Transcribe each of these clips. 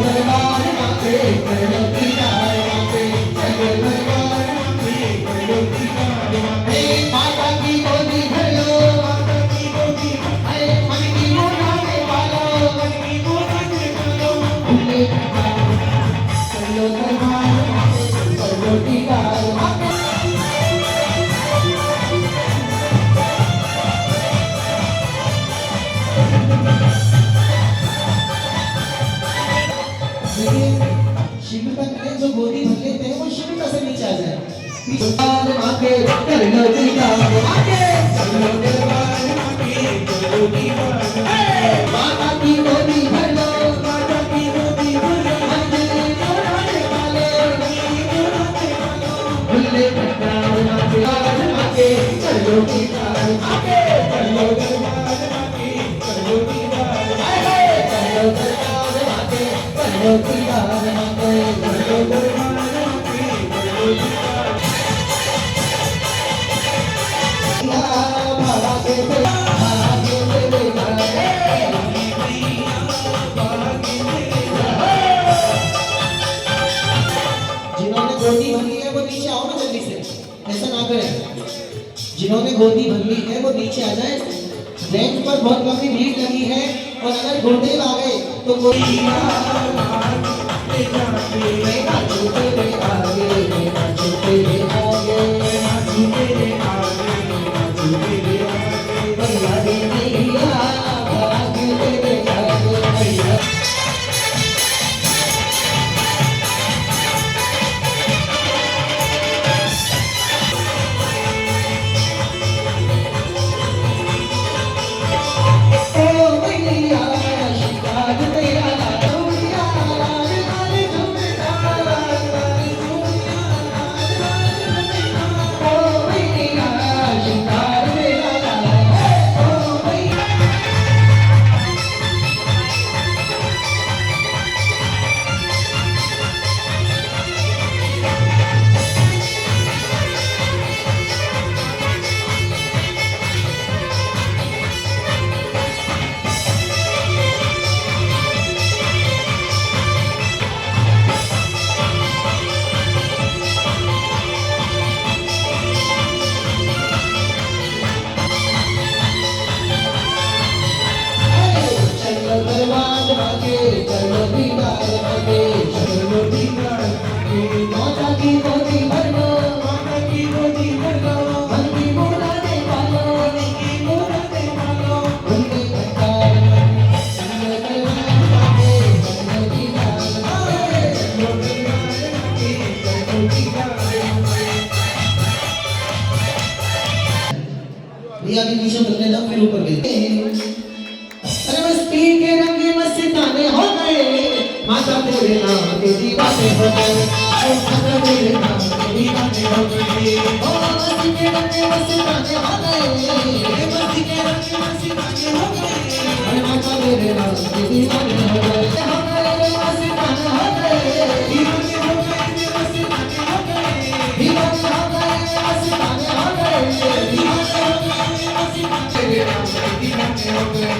दरबार माते करो दीदार माते, चलो दरबार माते करो दीदार माते। माता की गोदी भर लो, माता की गोदी भर लो, मन की मुरादें पालो, मन की मुरादें पालो। भूले चलो दरबार माते करो दीदार माते। शिवपत ने जो गोदी भर लेते हैं वो शिवता से नीचे आ जाए। दरबार माते कर लो दीदार माते, चलो दरबार माते करो दीदार। माता की गोदी भर लो, माता की गोदी भर लो, मंदिर मुरादे पालो, भूले दरबार माते चलो दीदार माते, चलो दरबार माते करो दीदार, चलो दरबार माते करो दीदार माते, चलो दरबार माते करो दीदार। जिन्होंने गोदी भर ली है वो नीचे आओ ना जल्दी से, ऐसा ना करें। जिन्होंने गोदी भर ली है वो नीचे आ जाए। बेंच पर बहुत लंबी भीड़ लगी है और अगर गुरुदेव आ गए तो कोई अभी नीचे बदले ना फिर ऊपर गए। अरे मस्ती के रंगे मस्ताने हो गए, माता तेरे नाम के दीवाने हो गए, माता तेरे नाम के दीवाने हो गए। ओ मस्ती के रंगे मस्ताने हो गए, मस्ती के रंगे मस्ताने हो गए, अरे माता तेरे नाम के दीवाने हो गए, मस्ताने हो गए, दीवाने हो गए, मस्ताने हो गए, दीवाने हो गए, मस्ताने हो गए, दीवाने हो गए। तेरे नाम के दीवाने हो गए।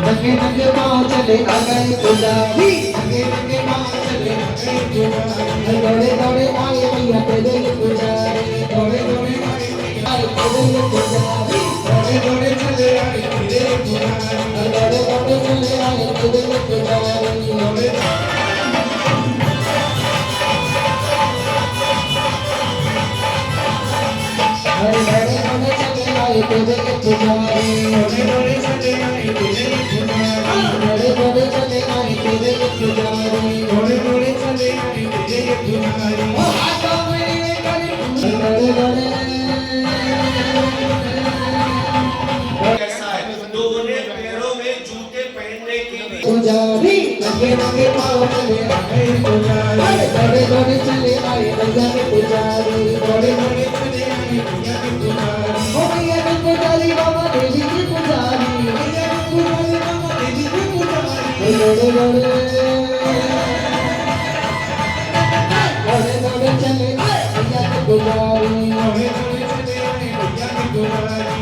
नंगे नंगे पाँव चले आ गए पुजारी, नंगे नंगे पाँव चले आ गए पुजारी, दौड़े दौड़े आए मैया तेरे पुजारी, दौड़े दौड़े आए तेरे पुजारी, दौड़े दौड़े चले आए तेरे पुजारी, दौड़े दौड़े चले आए तेरे पुजारी, दौड़े तेरे पुजारी, दौड़े दौड़े चले आए तेरे पुजारी, दौड़े दौड़े चले आए तेरे पुजारी, दौड़े दौड़े चले आए तेरे पुजारी। ओ हाथों में दौड़े दौड़े रंगे रंगे पाँव चले आए पुजारी, दौड़े दौड़े चले आए मैया के पुजारी, दौड़े दौड़े चले आए मैया के पुजारी, ओ मैया के पुजारी बाबा देवी की पुजारी, मैया के पुजारी बाबा देवी की पुजारी, दौड़े दौड़े दौड़े चले आए मैया के पुजारी, दौड़े दौड़े चले आए मैया के पुजारी।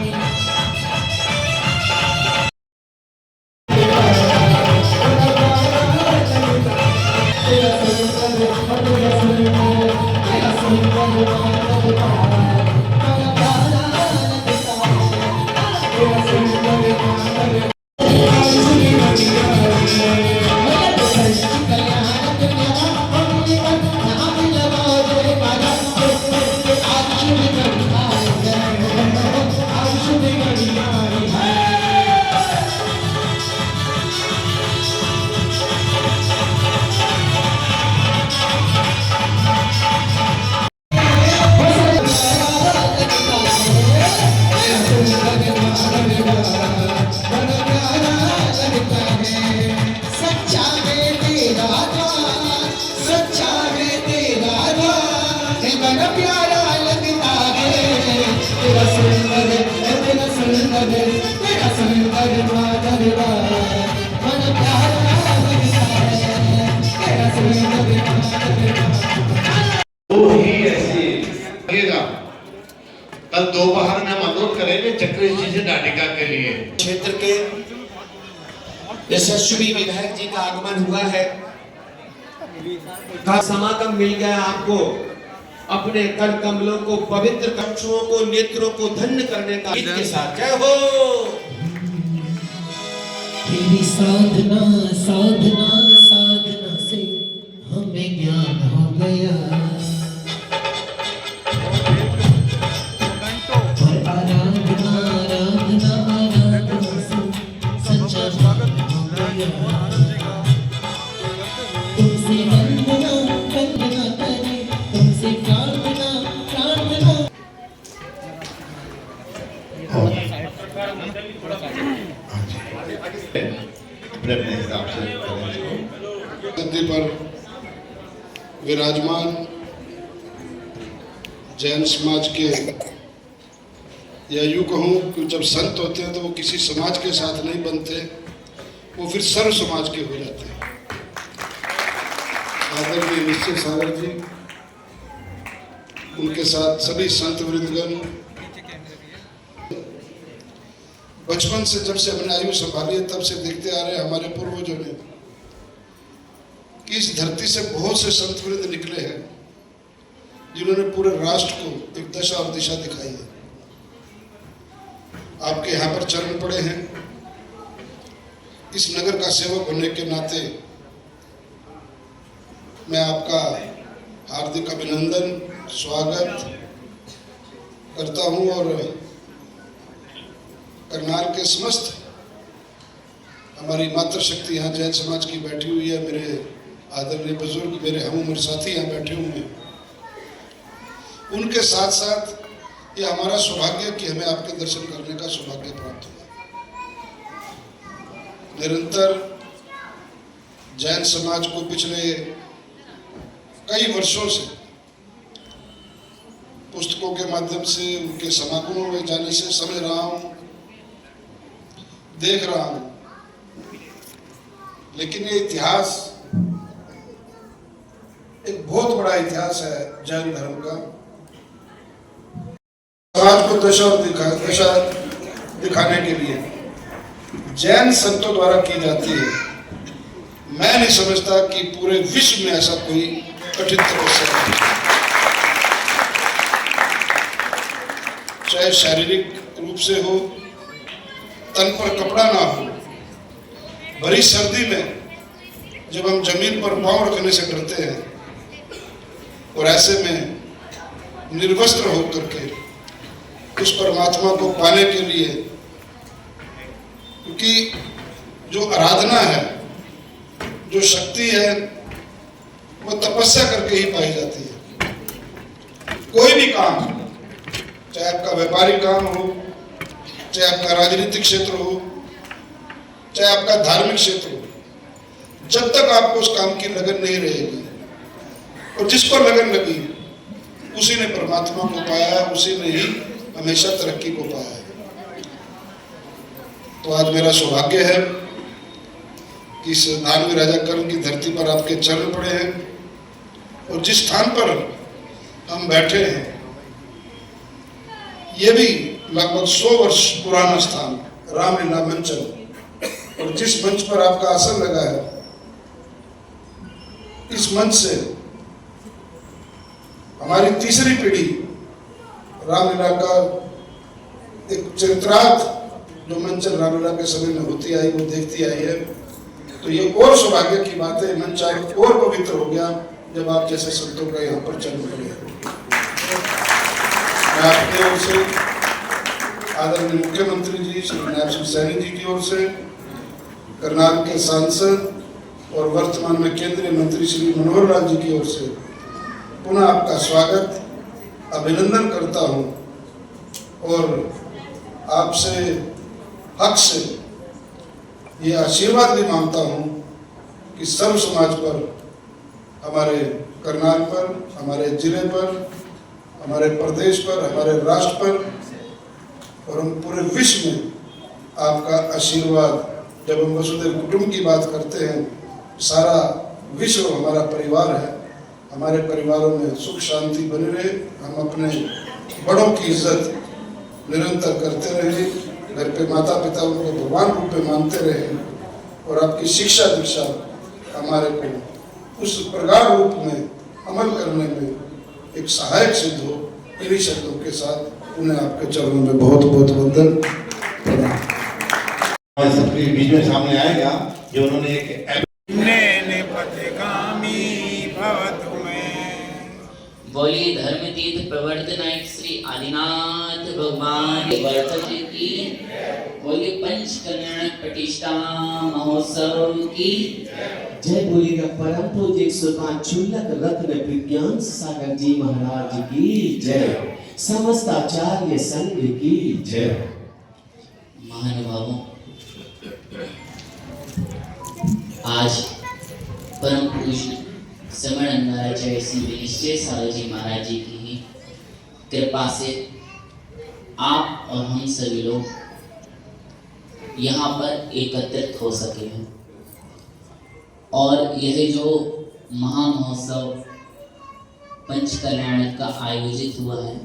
कल दोपहर में हम अनुरोध करेंगे चक्री जी से नाटिका के लिए। क्षेत्र के यशस्वी विधायक जी का आगमन हुआ है, समागम मिल गया आपको अपने कर कमलों को पवित्र कंठों को नेत्रों को धन्य करने का गीत के साथ। जय हो। तेरी साधना साधना साधना से हमें ज्ञान हो गया, और आराधना आराधना आराधना से सच्चा ज्ञान हो गया। तुमसे वंदना वंदना करें, तुमसे प्रार्थना प्रार्थना। अपने हिसाब से गद्दे पर विराजमान जैन समाज के, या यूँ कहूँ कि जब संत होते हैं तो वो किसी समाज के साथ नहीं बनते, वो फिर सर्व समाज के हो जाते हैं। आदरणीय निश्चित सागर जी, उनके साथ सभी संत वृंदगण, बचपन से जब से हमने आयु संभाली है तब से देखते आ रहे हमारे पूर्वजों ने कि इस धरती से बहुत से संत वृंद निकले हैं जिन्होंने पूरे राष्ट्र को एक दशा और दिशा दिखाई है। आपके यहाँ पर चरण पड़े हैं, इस नगर का सेवक होने के नाते मैं आपका हार्दिक अभिनंदन स्वागत करता हूँ, और करनाल के समस्त हमारी मातृशक्ति यहाँ जैन समाज की बैठी हुई है, मेरे आदरणीय बुजुर्ग, मेरे हम उम्र साथी यहाँ बैठे हुए हैं, उनके साथ साथ ये हमारा सौभाग्य कि हमें आपके दर्शन करने का सौभाग्य प्राप्त हुआ। निरंतर जैन समाज को पिछले कई वर्षों से पुस्तकों के माध्यम से, उनके समागमों में जाने से समझ रहा हूँ, देख रहा हूँ, लेकिन ये इतिहास एक बहुत बड़ा इतिहास है जैन धर्म का। समाज को दशा दिखाने के लिए जैन संतों द्वारा की जाती है। मैं नहीं समझता कि पूरे विश्व में ऐसा कोई कठिन तपस्या है, चाहे शारीरिक रूप से हो, तन पर कपड़ा ना हो, भरी सर्दी में जब हम जमीन पर पांव रखने से डरते हैं, और ऐसे में निर्वस्त्र होकर के उस परमात्मा को पाने के लिए, क्योंकि जो आराधना है, जो शक्ति है, वो तपस्या करके ही पाई जाती है। कोई भी काम, चाहे आपका व्यापारिक काम हो, चाहे आपका राजनीतिक क्षेत्र हो, चाहे आपका धार्मिक क्षेत्र हो, जब तक आपको उस काम की लगन नहीं रहेगी, और जिसको लगन लगी उसी ने परमात्मा को पाया, उसी ने ही हमेशा तरक्की को पाया है। तो आज मेरा सौभाग्य है कि इस दानवी राजा कर्ण की धरती पर आपके चरण पड़े हैं, और जिस स्थान पर हम बैठे हैं ये भी लगभग 100 वर्ष पुराना स्थान रामलीला मंचन, और जिस मंच पर आपका आसन लगा है, इस मंच से हमारी तीसरी पीढ़ी रामलीला का एक चरित्रार्थ जो मंचन रामलीला के समय में होती आई वो देखती आई है। तो ये और सौभाग्य की बात है, मंच और पवित्र हो गया जब आप जैसे संतों का यहाँ पर चरण पड़े। मैं आपके ओर से आदरणीय मुख्यमंत्री जी श्री नायब सिंह सैनी जी की ओर से, करनाल के सांसद और वर्तमान में केंद्रीय मंत्री श्री मनोहर लाल जी की ओर से पुनः आपका स्वागत, अभिनंदन करता हूं, और आपसे हक से ये आशीर्वाद भी मांगता हूं कि सर्व समाज पर, हमारे करनाल पर, हमारे जिले पर, हमारे प्रदेश पर, हमारे राष्ट्र पर और हम पूरे विश्व में आपका आशीर्वाद, जब हम वसुधैव कुटुंब की बात करते हैं, सारा विश्व हमारा परिवार है, हमारे परिवारों में सुख शांति बनी रहे, हम अपने बड़ों की इज्जत निरंतर करते रहे, घर पे माता पिता उनको भगवान रूप में मानते रहे, और आपकी शिक्षा दीक्षा हमारे को उस प्रगाढ़ रूप में अमल करने में एक सहायक सिद्ध हो। इन्हीं शब्दों के साथ उन्हें आपके चरणों में बहुत बहुत वंदन प्रणाम। सबके बीच में सामने आएगा जो उन्होंने एक बोलिए धर्म तीर्थ प्रवर्तनायक श्री आदिनाथ भगवान वर्तन की, बोलिए पंच कल्याण प्रतिष्ठा महोत्सव की जय। बोलिएगा परम पूज्य 105 चुल्लक रत्न विज्ञान सागर जी महाराज की जय, समस्त आचार्य संघ की जय। महानुभावों, आज परम पूज्य समणाचार्य श्री निश्चय सागर जी महाराज जी की ही कृपा से आप और हम सभी लोग यहाँ पर एकत्रित हो सके हैं, और यह जो महामहोत्सव पंच कल्याण का आयोजित हुआ है,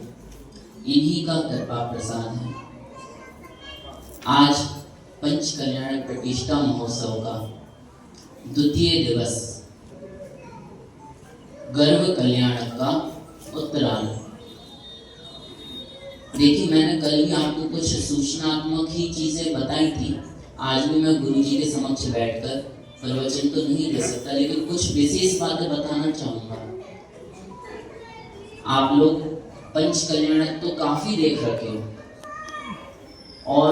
इन्हीं का कृपा प्रसाद है। आज पंच कल्याण प्रतिष्ठा महोत्सव का द्वितीय दिवस गर्भ कल्याण का उत्तरार्ध। देखिए, मैंने कल ही आपको कुछ सूचनात्मक ही चीजें बताई थी। आज भी मैं गुरु जी के समक्ष बैठकर प्रवचन तो नहीं दे सकता, लेकिन कुछ विशेष बातें बताना चाहूंगा। आप लोग पंच कल्याण तो काफी देख रखे हो, और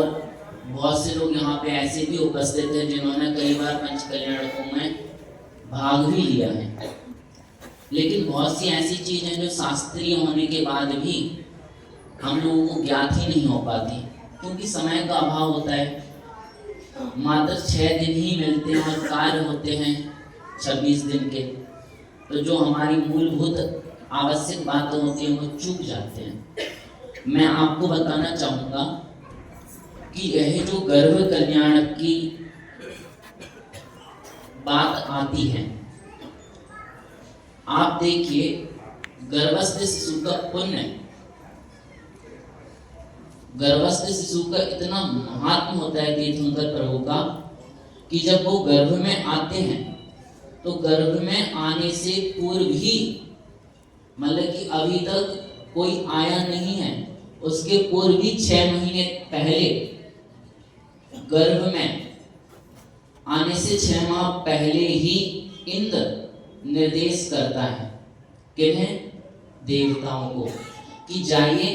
बहुत से लोग यहाँ पे ऐसे भी उपस्थित हैं जिन्होंने कई बार पंच कल्याणों में भाग भी लिया है, लेकिन बहुत सी ऐसी चीजें जो शास्त्रीय होने के बाद भी हम लोगों को ज्ञात ही नहीं हो पाती, क्योंकि समय का अभाव होता है। मात्र 6 दिन ही मिलते हैं और कार्य होते हैं 26 दिन के, तो जो हमारी मूलभूत आवश्यक बातें होती हैं वो चूक जाते हैं। मैं आपको बताना चाहूँगा कि यह जो गर्भ कल्याण की बात आती है, आप देखिए गर्भस्थ शिशु का पुण्य, गर्भस्थ शिशु का इतना महात्म होता है तीर्थंकर प्रभु का कि जब वो गर्भ में आते हैं तो गर्भ में आने से पूर्व ही, मतलब कि अभी तक कोई आया नहीं है, उसके पूर्व ही 6 महीने पहले गर्भ में आने से 6 माह पहले ही इंद्र निर्देश करता है किन्हें, देवताओं को, कि जाइए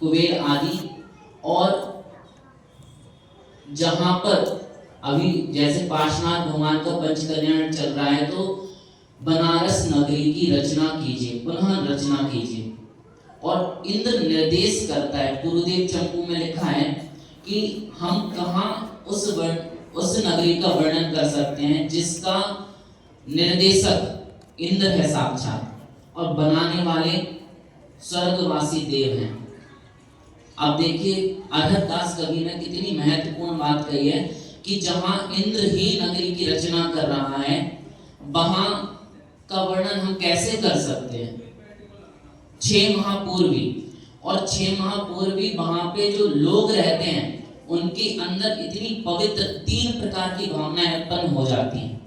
कुबेर आदि, और जहां पर अभी जैसे पार्श्वनाथ भगवान का पंच कल्याण चल रहा है, तो बनारस नगरी की रचना कीजिए, पुनः रचना कीजिए। और इंद्र निर्देश करता है, गुरुदेव चंपू में लिखा है कि हम कहाँ उस उस नगरी का वर्णन कर सकते हैं जिसका निर्देशक इंद्र है साक्षात और बनाने वाले स्वर्गवासी देव हैं। अब देखिए अरहत दास कवि ने कितनी महत्वपूर्ण बात कही है कि जहां इंद्र ही नगरी की रचना कर रहा है, वहां का वर्णन हम कैसे कर सकते हैं। 6 महापूर्वी और 6 महापूर्वी वहां पे जो लोग रहते हैं उनके अंदर इतनी पवित्र 3 प्रकार की भावनाएं उत्पन्न हो जाती हैं।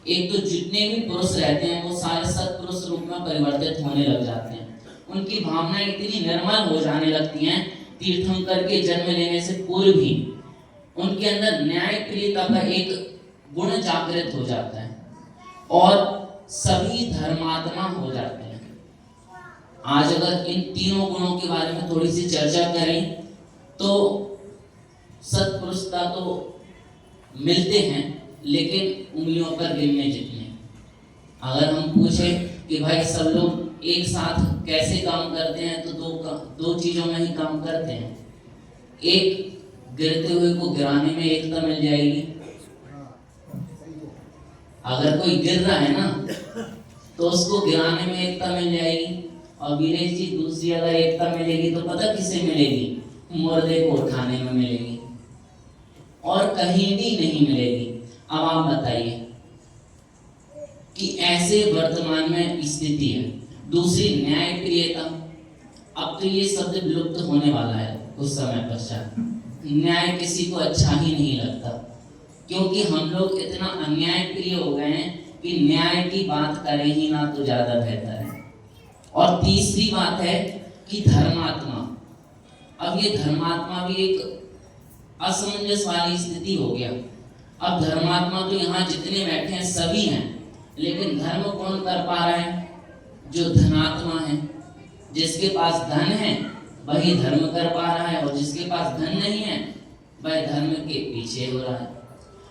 एक तो जितने भी पुरुष रहते हैं वो सारे सत्पुरुष रूप में परिवर्तित होने लग जाते हैं। उनकी भावनाएं इतनी निर्मल हो जाने लगती हैं, तीर्थंकर के जन्म लेने से पूर्व ही उनके अंदर न्याय प्रियता का एक गुण जागृत हो जाता है और सभी धर्मात्मा हो जाते हैं। आज अगर इन तीनों गुणों के बारे में थोड़ी सी चर्चा करें तो सत्पुरुषता तो मिलते हैं लेकिन उंगलियों पर गिनने जितने। अगर हम पूछें कि भाई सब लोग एक साथ कैसे काम करते हैं तो दो चीजों में ही काम करते हैं। एक, गिरते हुए को गिराने में एकता मिल जाएगी। अगर कोई गिर रहा है ना तो उसको गिराने में एकता मिल जाएगी। और वीरेश जी दूसरी अगर एकता मिलेगी तो पता किसे मिलेगी? मुर्दे को उठाने में मिलेगी और कहीं भी नहीं मिलेगी। अब आप बताइए कि ऐसे वर्तमान में स्थिति है। दूसरी, न्याय प्रियता। अब तो ये शब्द विलुप्त होने वाला है कुछ समय पश्चात। न्याय किसी को अच्छा ही नहीं लगता क्योंकि हम लोग इतना अन्याय प्रिय हो गए हैं कि न्याय की बात करें ही ना तो ज्यादा बेहतर है। और तीसरी बात है कि धर्मात्मा। अब ये धर्मात्मा भी एक असमंजस वाली स्थिति हो गया। अब धर्मात्मा तो यहाँ जितने बैठे हैं सभी हैं, लेकिन धर्म कौन कर पा रहा है? जो धनात्मा है। जिसके पास धन है वही धर्म कर पा रहा है और जिसके पास धन नहीं है वह धर्म के पीछे हो रहा है।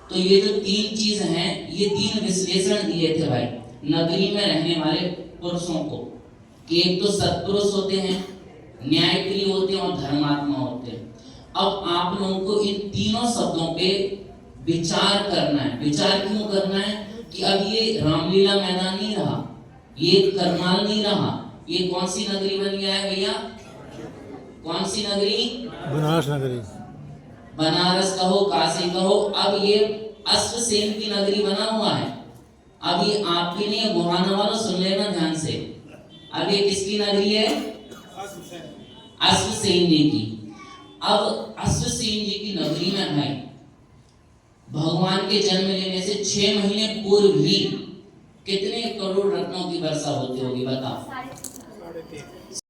तो ये जो 3 चीज हैं, ये 3 विश्लेषण दिए थे भाई नगरी में रहने वाले पुरुषों को कि एक तो सत्पुरुष होते हैं, न्यायप्रिय होते हैं और धर्मात्मा होते हैं। अब आप लोगों को इन तीनों शब्दों पे विचार करना है। विचार क्यों करना है कि अब ये रामलीला मैदान नहीं रहा, ये करनाल नहीं रहा, ये कौन सी नगरी बन गया है भैया? कौन सी नगरी? बनारस नगरी। बनारस कहो, काशी कहो, अब ये अश्वसेन की नगरी बना हुआ है। अब ये आपकी नहीं है, गुहाना वालों सुन लेना ध्यान से। अब ये किसकी नगरी है? अश्वसेन जी की। अब अश्वसेन जी की नगरी में भाई भगवान के जन्म लेने से 6 महीने पूर्व ही कितने करोड़ रत्नों की वर्षा होती होगी बताओ।